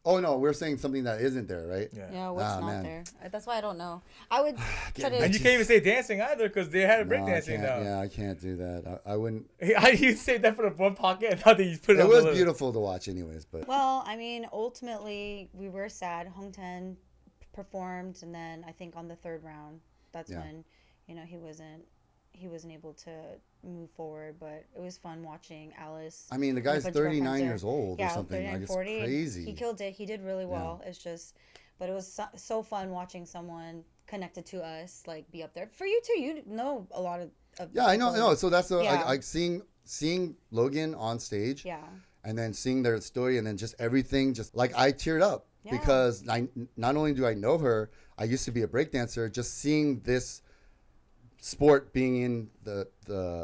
Oh no, we're saying something that isn't there, right? Yeah, what's Ah, not man. there? That's why I don't know. I would try to. And you can't even say dancing either because they had a No, I breakdancing can't, now. yeah, I can't do that. I wouldn't. You saved that for the one pocket and now that you put it It on was the list. beautiful to watch, anyways. But Well, I mean, ultimately, we were sad. Hong Ten performed, and then I think on the third round, that's Yeah. when, he wasn't able to move forward. But it was fun watching Alice. I mean, the and a guy's bunch of our 39 friends there. years old or Yeah, something. 39, Like it's 40. crazy. He killed it. He did really well. It's just, but it was so fun watching someone connected to us like be up there. For you too, you know a lot of. Yeah, I know. people. No, so that's Yeah. like seeing Logan on stage. Yeah. And then seeing their story, and then just everything, just like I teared up Yeah. because not only do I know her, I used to be a breakdancer. Just seeing this sport being in the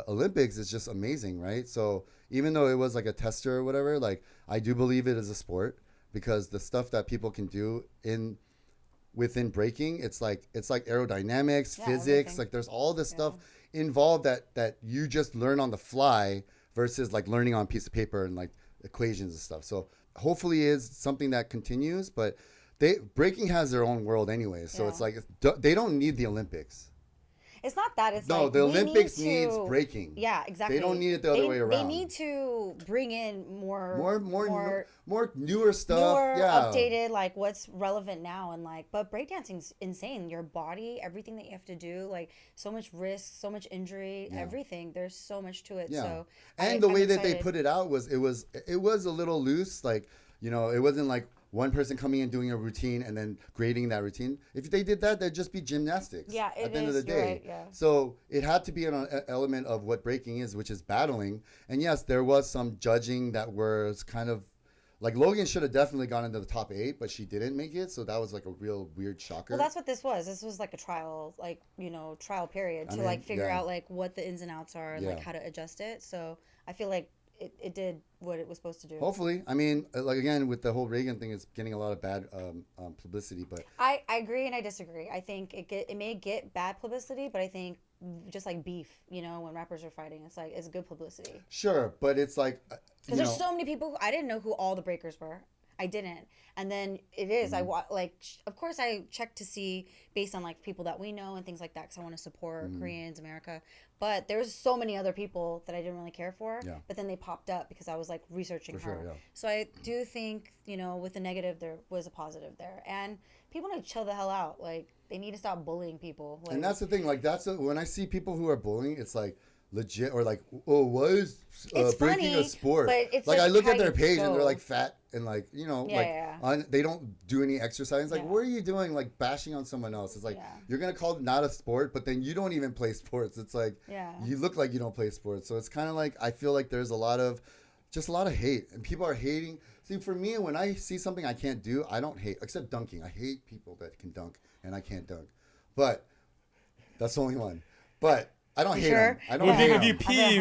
Olympics is just amazing, right? So even though it was like a tester or whatever, like I do believe it is a sport because the stuff that people can do within breaking, it's like aerodynamics, Yeah, physics, everything. like there's all this stuff involved that you just learn on the fly versus like learning on a piece of paper and like equations and stuff. So hopefully is something that continues, but breaking has their own world anyway. So Yeah. it's like they don't need the Olympics. It's not that. It's No, like the we Olympics need needs to, breaking. Yeah, exactly. They don't need it the other way around. They need to bring in more newer stuff. newer, Yeah. updated, like what's relevant now, and like, but breakdancing's insane. Your body, everything that you have to do, like so much risk, so much injury, everything. There's so much to it. Yeah. So And the I'm way that they excited. put it out was it was a little loose. Like, you know, it wasn't like one person coming in doing a routine and then grading that routine. If they did that, there'd just be gymnastics. Yeah, at it the end of is. the You're day. right, yeah. So it had to be an element of what breaking is, which is battling. And yes, there was some judging that was kind of like Logan should have definitely gone into the top 8, but she didn't make it. So that was like a real weird shocker. Well, that's what this was. This was like a trial, like, you know, trial period to I mean, like figure yeah. out like what the ins and outs are and like Yeah. how to adjust it. So I feel like it did what it was supposed to do. Hopefully. I mean, like again, with the whole Reagan thing, it's getting a lot of bad publicity. But I agree and I disagree. I think it may get bad publicity, but I think just like beef, you know, when rappers are fighting, it's like it's good publicity. sure, but it's like, Because there's so many people I didn't know who all the breakers were. I didn't. And then it is. Of course, I check to see based on like people that we know and things like that because I want to support Koreans, America. But there's so many other people that I didn't really care for. Yeah. But then they popped up because I was like researching For her. sure, yeah. So I do think, you know, with the negative, there was a positive there. And people need to chill the hell out. Like, they need to stop bullying people. Like, and that's the thing. Like, when I see people who are bullying, it's like legit or like, oh, what is It's breaking funny, a sport? but it's like like I look how at their you page and they're go. like fat and like, you know, Yeah, like yeah. they don't do any exercise. Like, Yeah. what are you doing? Like bashing on someone else. It's like Yeah. you're gonna call it not a sport, but then you don't even play sports. It's like Yeah. you look like you don't play sports. So it's kind of like I feel like there's a lot of hate and people are hating. See, for me, when I see something I can't do, I don't hate except dunking. I hate people that can dunk and I can't dunk, but that's the only one. But I don't You hate sure? them. I don't If hate you,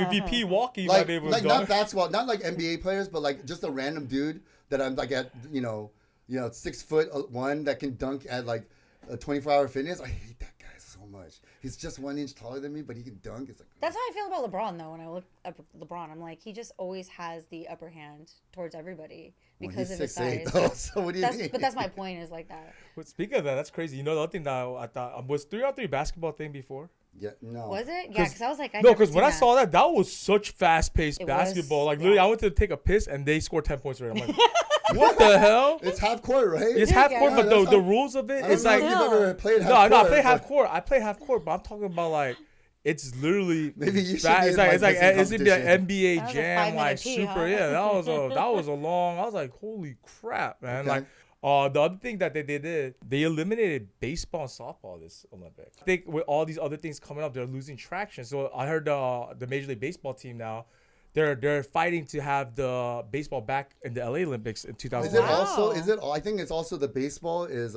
them. if you pee walking, you might Like, be able to like dunk. not basketball, not like NBA players, but like just a random dude that I'm like at, you know, 6'1" that can dunk at like a 24-hour fitness. I hate that guy so much. He's just 1 inch taller than me, but he can dunk. It's like That's how I feel about LeBron, though. When I look at LeBron, I'm like, he just always has the upper hand towards everybody because he's of his 6'8" size. though. So what do you mean? But that's my point, is like that. But speaking of that, that's crazy. You know, the other thing that I thought was 3-on-3 basketball thing before. Yeah, no. Was it? Yeah, because I was like, No, because when I saw that was such fast-paced It basketball. was, Like literally, yeah. I went to take a piss and they scored 10 points already. I'm like, what the hell? It's half court, right? It's half court, Yeah, but that's the how- rules of it, I it's don't know like if you've ever played half no, court. I play It's half like- court. I play half court, but I'm talking about like it's literally Maybe you should fast. be It's in like my pissing it's gonna be an competition. NBA That was a jam, 5-minute like pee, super. huh? Yeah, that was a long. I was like, holy crap, man! Okay. Like. The other thing that they did, they eliminated baseball and softball this Olympic. I think with all these other things coming up, they're losing traction. So I heard the Major League Baseball team now, they're fighting to have the baseball back in the LA Olympics in Is 2000. it Wow. also? Is it? I think it's also the baseball is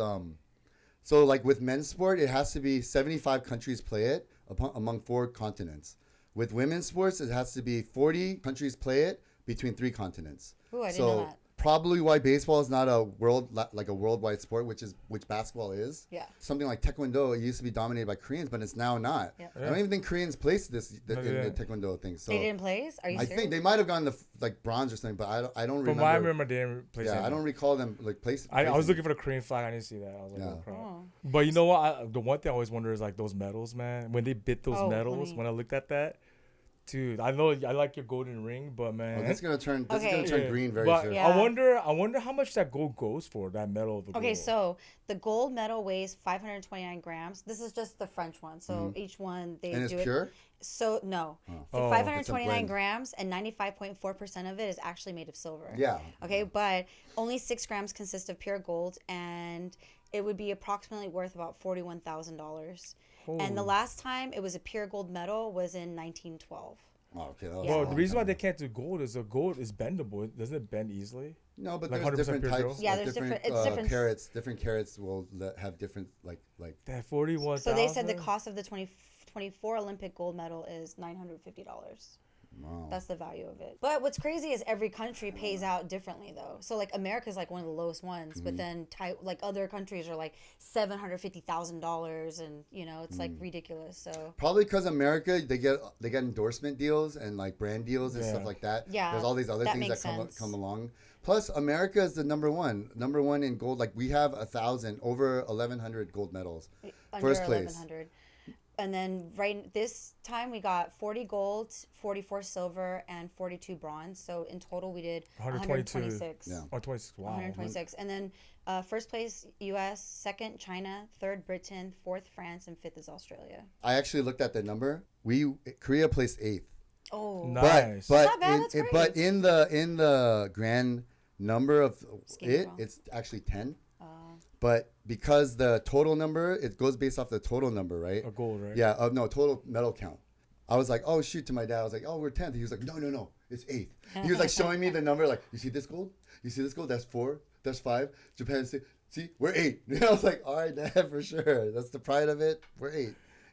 So like with men's sport, it has to be 75 countries play it among 4 continents. With women's sports, it has to be 40 countries play it between 3 continents. Ooh, I didn't so know that. probably why baseball is not a worldwide sport, which basketball is. Yeah. Something like Taekwondo, it used to be dominated by Koreans, but it's now not. Yep. I don't even think Koreans placed in Yeah. the Taekwondo thing. So They didn't place? Are you I serious? think they might have gone to like bronze or something, but I don't From remember. what I remember, they didn't place. Yeah, I anything. don't recall them like place. I was placing. looking for the Korean flag. I didn't see that. I was like, Yeah. oh, crap. Oh. But you know what? The one thing I always wonder is like those medals, man. When they bit those Oh, medals, let me- when I looked at that, dude, I know I like your golden ring, but man, Oh, this is gonna turn Okay. green very but soon. Yeah. I wonder how much that gold goes for, that medal of the Okay, gold. so the gold medal weighs 529 grams. This is just the French one. So each one, they And it's do it. pure. So, no. Oh. 529 blend. grams and 95.4% of it is actually made of silver. Yeah. Okay, but only 6 grams consist of pure gold, and it would be approximately worth about $41,000. And the last time it was a pure gold medal was in 1912. Oh, okay. That was Yeah. a Well, long the reason why time. they can't do gold is the gold is bendable. Doesn't it bend easily? No, but like there's 100% different pure types. gold? Yeah, like there's different, different- it's different- carats. Different carats will have different like. That 41. So they said the cost of the 2024 Olympic gold medal is $950. Wow. That's the value of it. But what's crazy is every country pays out differently, though. So like America's like one of the lowest ones, but then like other countries are like $750,000, and you know it's like ridiculous. So Probably because America, they get endorsement deals and like brand deals and Yeah. stuff like that. Yeah, There's all these other that things that makes come sense. come along. Plus, America is the number one in gold. Like we have over 1,100 gold medals. under First place. 1,100. And then this time we got 40 gold, 44 silver, and 42 bronze. So in total we did 126. Yeah. Oh, 26. Wow. 126. And then first place U.S., second China, third Britain, fourth France, and fifth is Australia. I actually looked at the number. Korea placed 8th. Oh, Nice. But That's not bad, that's great. but in the grand number of it's actually 10. But because the total number, it goes based off the total number, right? A gold, right? Yeah, no, total medal count. I was like, oh, shoot, to my dad. I was like, oh, we're 10th. He was like, no, it's 8th. He was like showing me the number, like, you see this gold? You see this gold? That's 4. That's 5. Japan, see, we're 8. I was like, all right, Dad, for sure. That's the pride of it. We're 8.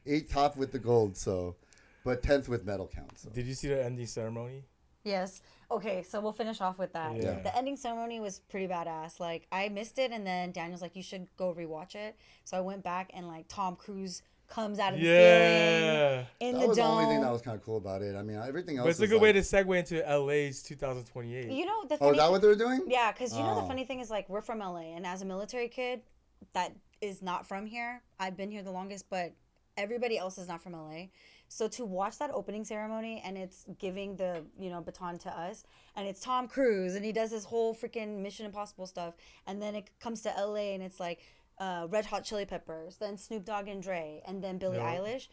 8 top with the gold, so. But 10th with medal count. So. Did you see the ending ceremony? yes. Okay, so we'll finish off with that. Yeah. The ending ceremony was pretty badass. Like, I missed it, and then Daniel's like, you should go rewatch it. So I went back, and like Tom Cruise comes out of the ceiling in That the was the dome. only thing that was kind of cool about it. I mean, everything else. But it's a good way to segue into LA's 2028. You know the Oh, funny is that what they were doing? Yeah, because you know the Oh. funny thing is, like, we're from LA, and as a military kid that is not from here, I've been here the longest, but everybody else is not from LA. So to watch that opening ceremony, and it's giving the baton to us, and it's Tom Cruise, and he does his whole freaking Mission Impossible stuff, and then it comes to LA, and it's like Red Hot Chili Peppers, then Snoop Dogg and Dre, and then Billie Eilish.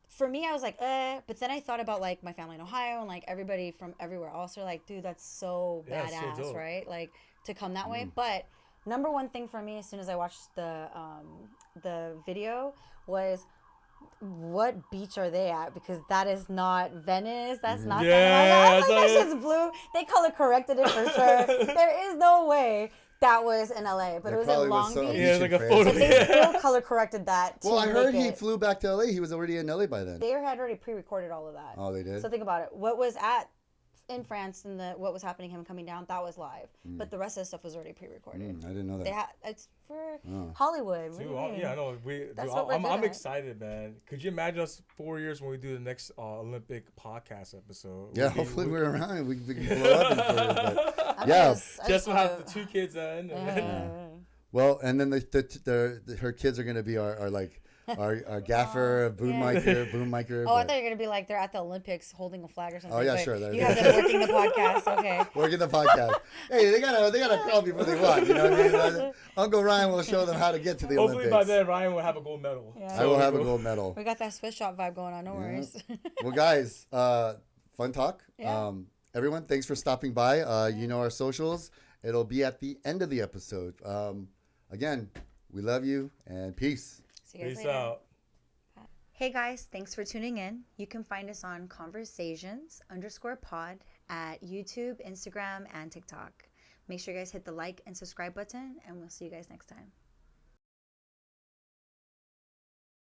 For me, I was like, but then I thought about like my family in Ohio and like everybody from everywhere else are like, dude, that's so Yeah, it's so badass, dope. right? Like to come that way. But number one thing for me, as soon as I watched the video, was what beach are they at? Because that is not Venice. That's not. Yeah, I was like, that's just blue. They color corrected it for sure. There is no way that was in LA, but There it was probably in was Long some Beach. Yeah, like a Beach photo. in They France. still color corrected that. Well, I to heard make he it. flew back to LA. He was already in LA by then. They had already pre-recorded all of that. Oh, they did? So think about it. What was in France and what was happening, him coming down, that was live. But the rest of the stuff was already pre-recorded. I didn't know that. It's for Hollywood. What do Dude, you mean? yeah, I know. That's what we're I'm good at. excited, man. Could you imagine us 4 years when we do the next Olympic podcast episode? Yeah, hopefully we're around and we can blow up in Florida. But yeah. Just to have the 2 kids then. Well, and then her kids are gonna be our gaffer, boom micer. Oh, I thought you were gonna be like they're at the Olympics holding a flag or something. Oh, yeah, but sure. You have them working the podcast, okay? Working the podcast. Hey, they gotta crawl before they walk. You know what I mean? Uncle Ryan will show them how to get to the Hopefully Olympics. by then Ryan will have a gold medal. Yeah. I will have a gold medal. We got that Swiss shop vibe going on. No worries. Well, guys, fun talk. Yeah. Everyone, thanks for stopping by. You know our socials. It'll be at the end of the episode. Again, we love you and peace. See you guys Peace later. out. Hey guys, thanks for tuning in. You can find us on Conversations_pod at YouTube, Instagram, and TikTok. Make sure you guys hit the like and subscribe button, and we'll see you guys next time.